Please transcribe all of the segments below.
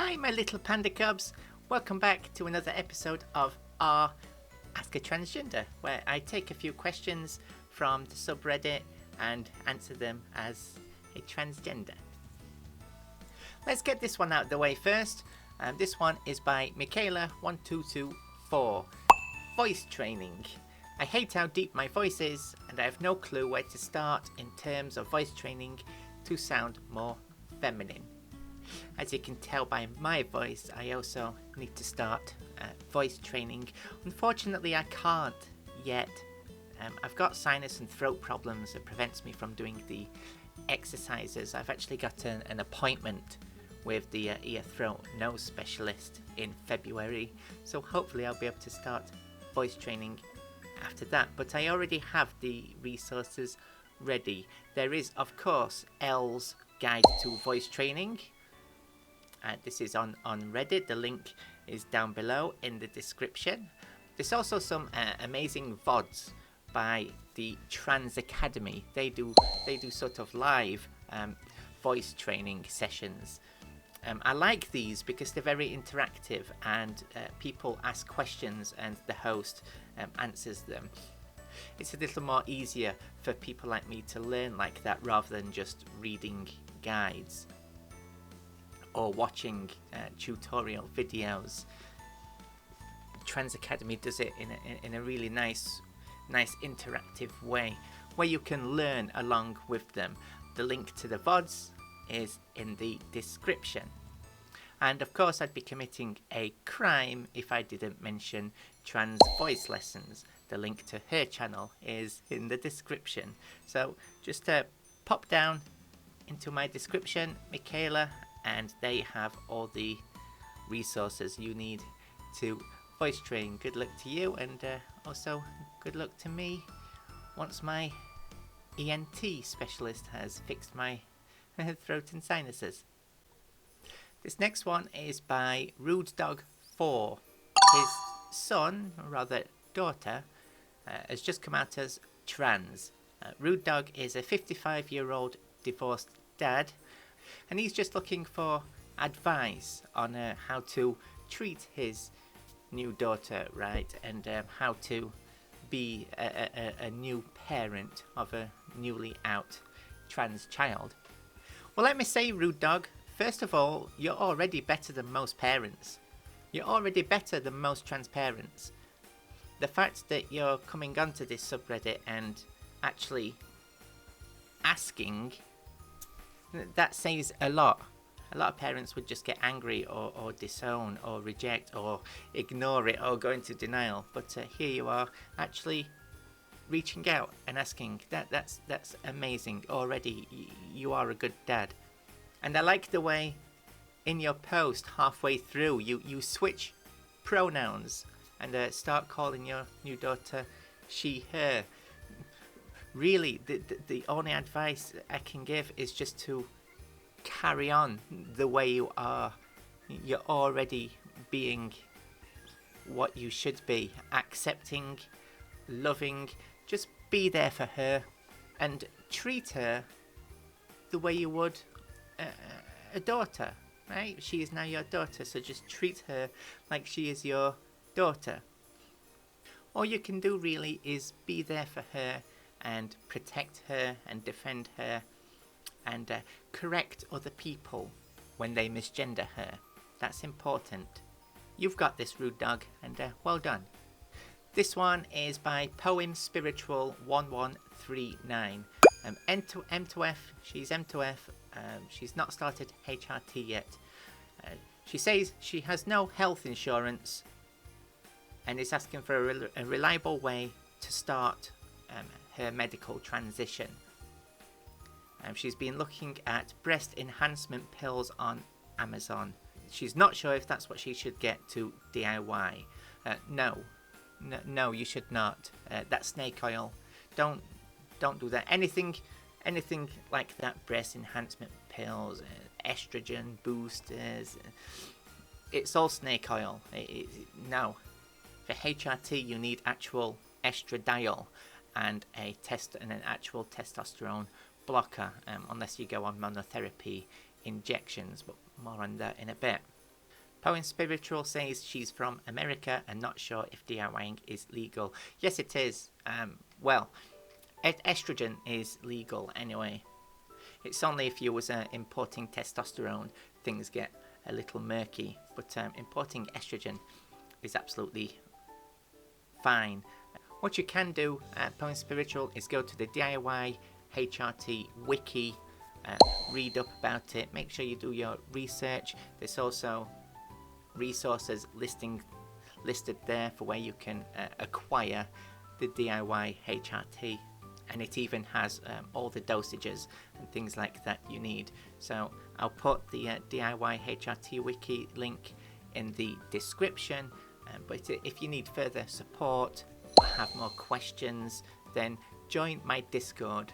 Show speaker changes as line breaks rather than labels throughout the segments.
Hi my little panda cubs, welcome back to another episode of our AskTransgender, where I take a few questions from the subreddit and answer them as a transgender. Let's get this one out of the way first. This one is by Michaela1224. Voice training. I hate how deep my voice is and I have no clue where to start in terms of voice training to sound more feminine. As you can tell by my voice, I also need to start voice training. Unfortunately, I can't yet. I've got sinus and throat problems that prevents me from doing the exercises. I've actually got an appointment with the ear, throat, nose specialist in February, so hopefully I'll be able to start voice training after that. But I already have the resources ready. There is, of course, Elle's Guide to Voice Training. This is on Reddit. The link is down below in the description. There's also some amazing vods by the Trans Academy. They do sort of live voice training sessions. I like these because they're very interactive and people ask questions and the host answers them. It's a little more easier for people like me to learn like that rather than just reading guides or watching tutorial videos. Trans Academy does it in a really nice interactive way where you can learn along with them. The link to the VODs is in the description. And of course I'd be committing a crime if I didn't mention Trans Voice Lessons. The link to her channel is in the description. So just pop down into my description, Michaela, and they have all the resources you need to voice train. Good luck to you, and also good luck to me once my ENT specialist has fixed my throat and sinuses. This next one is by Rude Dog 4. His son, or rather daughter, has just come out as trans. Rude Dog is a 55-year-old divorced dad, and he's just looking for advice on how to treat his new daughter right, and how to be a new parent of a newly out trans child. Well, let me say, Rude Dog, first of all, you're already better than most parents. You're already better than most trans parents. The fact that you're coming onto this subreddit and actually asking, that says a lot. A lot of parents would just get angry or disown or reject or ignore it or go into denial. But here you are actually reaching out and asking. That's amazing. Already you are a good dad. And I like the way in your post halfway through you switch pronouns and start calling your new daughter she, her. Really, the only advice I can give is just to carry on the way you are. You're already being what you should be, accepting, loving. Just be there for her and treat her the way you would a daughter, right? She is now your daughter, so just treat her like she is your daughter. All you can do really is be there for her and protect her and defend her and correct other people when they misgender her. That's important. You've got this, Rude Dog, and well done. This one is by Poem Spiritual 1139. M2F, she's M2F, she's not started HRT yet. She says she has no health insurance and is asking for a reliable way to start her medical transition. She's been looking at breast enhancement pills on Amazon. She's not sure if that's what she should get to DIY. No, you should not. That's snake oil. Don't do that. Anything like that, breast enhancement pills, estrogen boosters, it's all snake oil. No. For HRT you need actual estradiol and an actual testosterone blocker, unless you go on monotherapy injections, but more on that in a bit. Poem Spiritual says she's from America and not sure if DIYing is legal. Yes, it is. Well, estrogen is legal anyway. It's only if you was importing testosterone things get a little murky, but importing estrogen is absolutely fine. What you can do, Poem Spiritual, is go to the DIYHRT.Wiki, read up about it, make sure you do your research. There's also resources listed there for where you can acquire the DIYHRT, and it even has all the dosages and things like that you need. So I'll put the DIYHRT wiki link in the description, but if you need further support or have more questions, then join my Discord.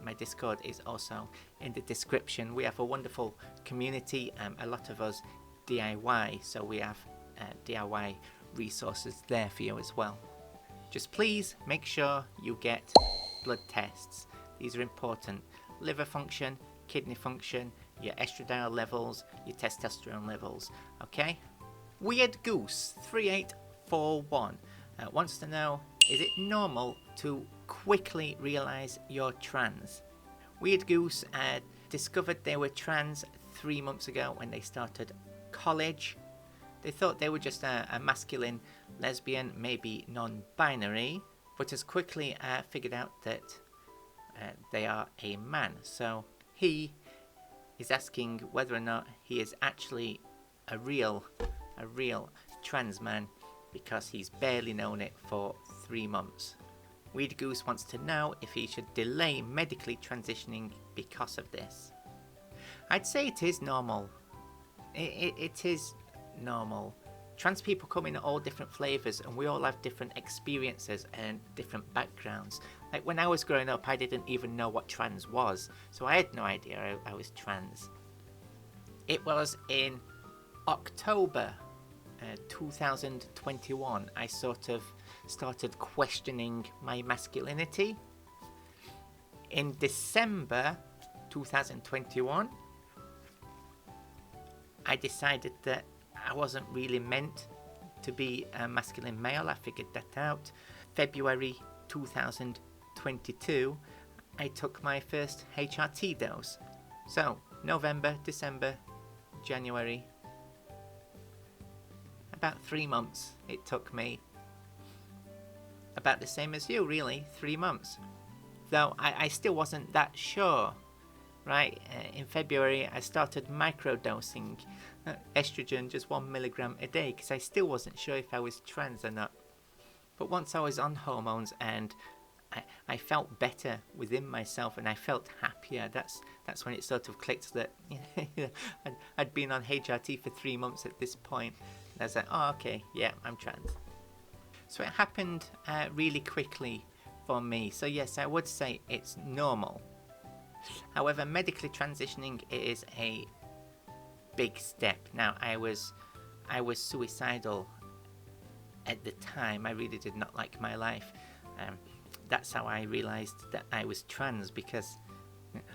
My Discord is also in the description. We have a wonderful community, a lot of us DIY, so we have DIY resources there for you as well. Just please make sure you get blood tests. These are important. Liver function, kidney function, your estradiol levels, your testosterone levels. Okay? Weird Goose 3841 wants to know, is it normal to quickly realise you're trans? Weird Goose discovered they were trans 3 months ago when they started college. They thought they were just a masculine lesbian, maybe non-binary, but has quickly figured out that they are a man. So he is asking whether or not he is actually a real trans man, because he's barely known it for 3 months. Weird Goose wants to know if he should delay medically transitioning because of this. I'd say it is normal. It is normal. Trans people come in all different flavours, and we all have different experiences and different backgrounds. Like when I was growing up, I didn't even know what trans was, so I had no idea I was trans. It was in October 2021 I sort of started questioning my masculinity. In December 2021 I decided that I wasn't really meant to be a masculine male. I figured that out. February 2022 I took my first HRT dose. So November, December, January, about 3 months it took me. About the same as you, really, 3 months. Though I still wasn't that sure, right? In February I started microdosing estrogen, just 1 milligram a day, because I still wasn't sure if I was trans or not. But once I was on hormones and I felt better within myself and I felt happier, that's when it sort of clicked that I'd been on HRT for 3 months at this point. And I was like, oh, okay, yeah, I'm trans. So it happened really quickly for me. So yes, I would say it's normal. However, medically transitioning is a big step. Now, I was suicidal at the time. I really did not like my life. That's how I realised that I was trans, because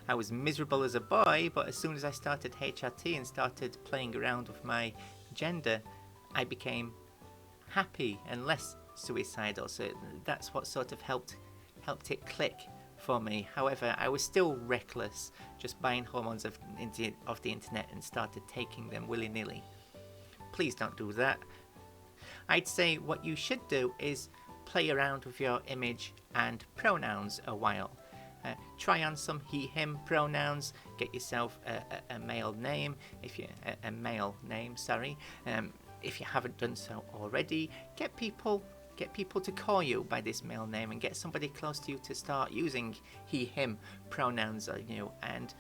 I was miserable as a boy, but as soon as I started HRT and started playing around with my gender, I became happy and less suicidal. So that's what sort of helped it click for me. However, I was still reckless, just buying hormones off the internet and started taking them willy-nilly. Please don't do that. I'd say what you should do is play around with your image and pronouns a while. Try on some he, him pronouns. Get yourself a male name, if you a male name. Sorry, if you haven't done so already. Get people to call you by this male name, and get somebody close to you to start using he, him pronouns on you, and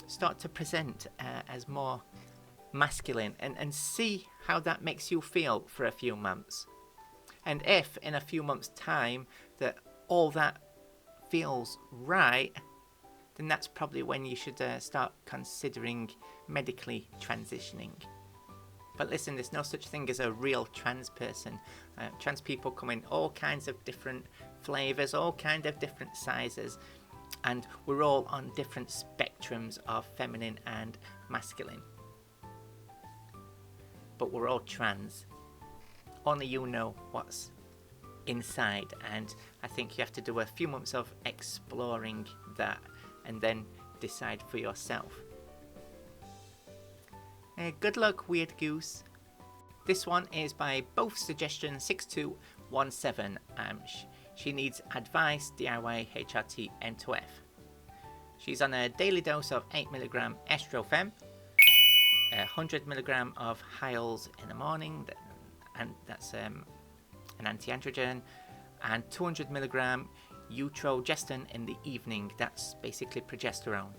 start to present as more masculine, and see how that makes you feel for a few months. And if in a few months' time that all that feels right, then that's probably when you should start considering medically transitioning. But listen, there's no such thing as a real trans person. Trans people come in all kinds of different flavours, all kinds of different sizes, and we're all on different spectrums of feminine and masculine. but we're all trans. Only you know what's inside, and I think you have to do a few months of exploring that and then decide for yourself. Good luck, Weird Goose. This one is by both suggestion 6217. She needs advice, DIYHRT N to F. She's on a daily dose of 8mg estrofem, 100mg of Hyles in the morning, and that's an anti-androgen, and 200mg utrogestin in the evening. That's basically progesterone.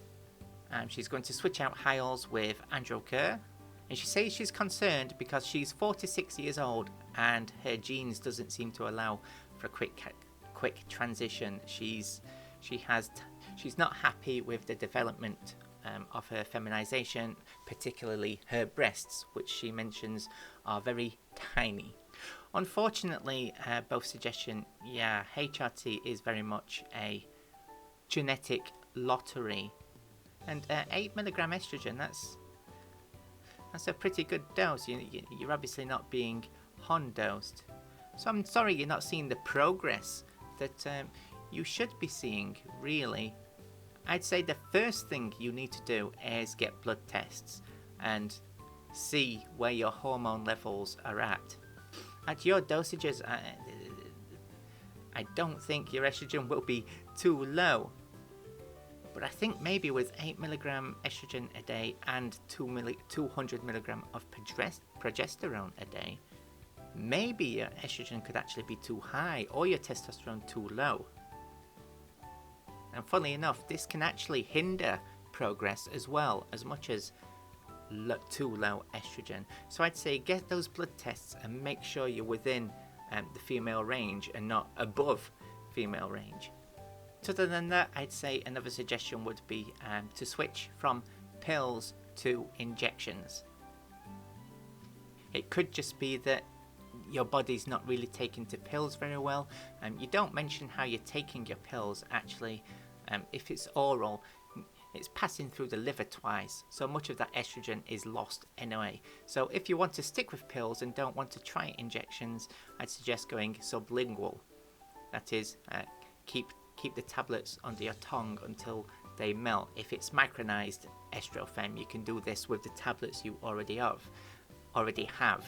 She's going to switch out Hyles with Androcur, and she says she's concerned because she's 46 years old and her genes doesn't seem to allow for a quick transition. She's not happy with the development of her feminization, particularly her breasts, which she mentions are very tiny. Unfortunately, both suggestion, HRT is very much a genetic lottery, and 8mg estrogen, that's a pretty good dose. You're obviously not being dosed, so I'm sorry you're not seeing the progress that you should be seeing, really. I'd say the first thing you need to do is get blood tests and see where your hormone levels are at. At your dosages, I don't think your estrogen will be too low. But I think maybe with 8mg estrogen a day and 200mg of progesterone a day, maybe your estrogen could actually be too high or your testosterone too low. And funnily enough, this can actually hinder progress as well, as much as too low estrogen. So I'd say get those blood tests and make sure you're within the female range and not above female range. Other than that, I'd say another suggestion would be to switch from pills to injections. It could just be that your body's not really taking to pills very well. You don't mention how you're taking your pills. Actually, if it's oral, it's passing through the liver twice, so much of that estrogen is lost anyway. So if you want to stick with pills and don't want to try injections, I'd suggest going sublingual. That is, keep the tablets under your tongue until they melt. If it's micronized estrofem, you can do this with the tablets you already have.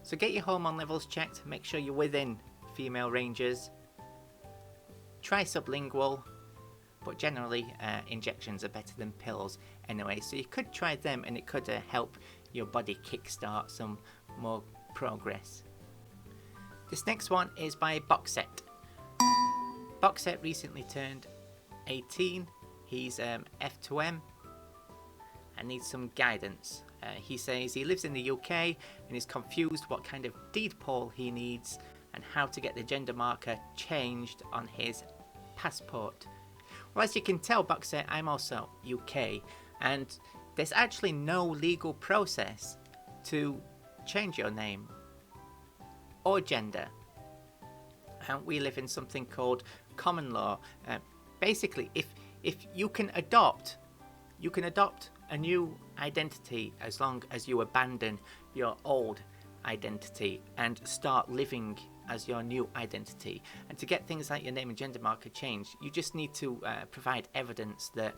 So get your hormone levels checked, make sure you're within female ranges. Try sublingual, but generally injections are better than pills anyway, so you could try them and it could help your body kickstart some more progress. This next one is by Boxset. Boxset recently turned 18. He's F2M and needs some guidance. He says he lives in the UK and is confused what kind of deed poll he needs and how to get the gender marker changed on his passport. Well, as you can tell, Boxset, I'm also UK, and there's actually no legal process to change your name or gender. And we live in something called common law. Basically, if you can adopt a new identity as long as you abandon your old identity and start living as your new identity. And to get things like your name and gender marker changed, you just need to provide evidence that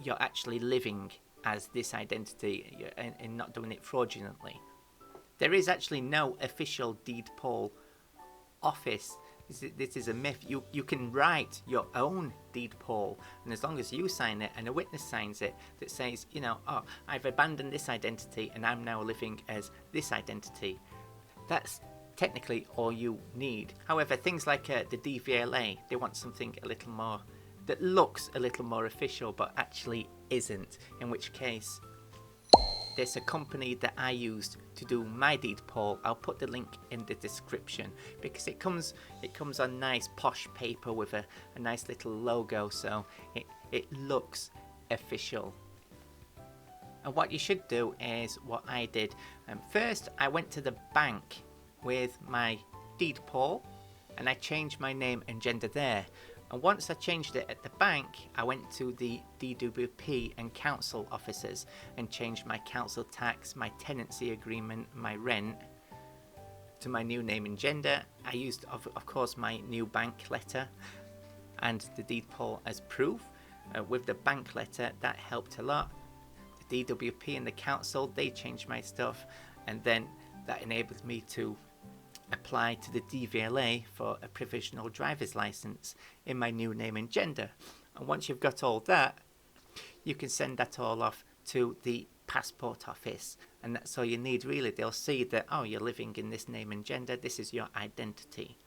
you're actually living as this identity and not doing it fraudulently. There is actually no official deed poll office. This is a myth. You can write your own deed poll, and as long as you sign it and a witness signs it that says, I've abandoned this identity and I'm now living as this identity, that's technically all you need. However, things like the DVLA, they want something a little more that looks a little more official but actually isn't, in which case there's a company that I used to do my deed poll. I'll put the link in the description because it comes on nice posh paper with a nice little logo, so it looks official. And what you should do is what I did. First, I went to the bank with my deed poll and I changed my name and gender there. And once I changed it at the bank, I went to the DWP and council officers and changed my council tax, my tenancy agreement, my rent to my new name and gender. I used, of course, my new bank letter and the deed poll as proof. With the bank letter, that helped a lot. The DWP and the council, they changed my stuff, and then that enabled me to apply to the DVLA for a provisional driver's license in my new name and gender. And once you've got all that, you can send that all off to the passport office, and that's all you need really. They'll see that, oh, you're living in this name and gender, this is your identity.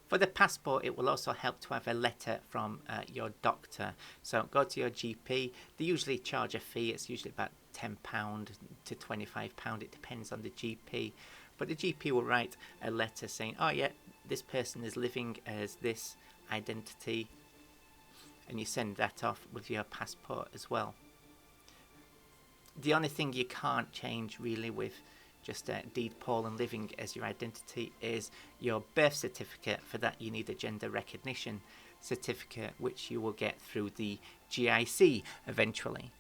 For the passport, it will also help to have a letter from your doctor. So go to your GP. They usually charge a fee. It's usually about £10 to £25. It depends on the GP. But the GP will write a letter saying, oh yeah, this person is living as this identity, and you send that off with your passport as well. The only thing you can't change really with just a deed poll and living as your identity is your birth certificate. For that you need a gender recognition certificate, which you will get through the GIC eventually.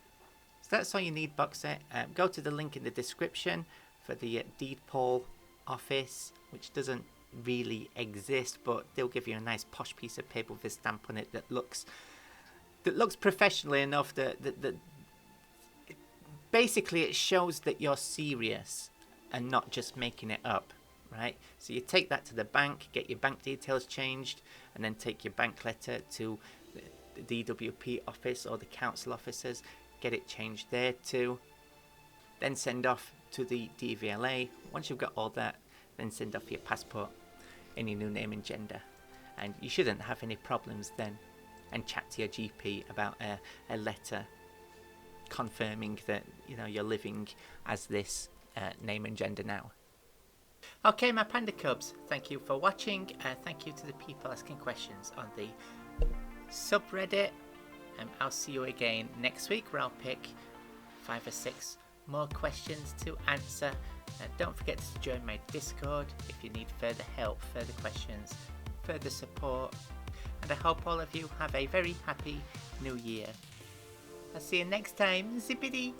So that's all you need, box set. Go to the link in the description for the deed poll office, which doesn't really exist, but they'll give you a nice posh piece of paper with a stamp on it that looks professionally enough that basically it shows that you're serious and not just making it up, right? So you take that to the bank, get your bank details changed, and then take your bank letter to the DWP office or the council officers, get it changed there too, then send off to the DVLA. Once you've got all that, then send off your passport in your new name and gender, and you shouldn't have any problems then. And chat to your GP about a letter confirming that you're living as this name and gender now. Okay, my Panda Cubs, thank you for watching. Thank you to the people asking questions on the subreddit. I'll see you again next week, where I'll pick 5 or 6 more questions to answer. Don't forget to join my Discord if you need further help, further questions, further support. And I hope all of you have a very happy new year. I'll see you next time. Zippity!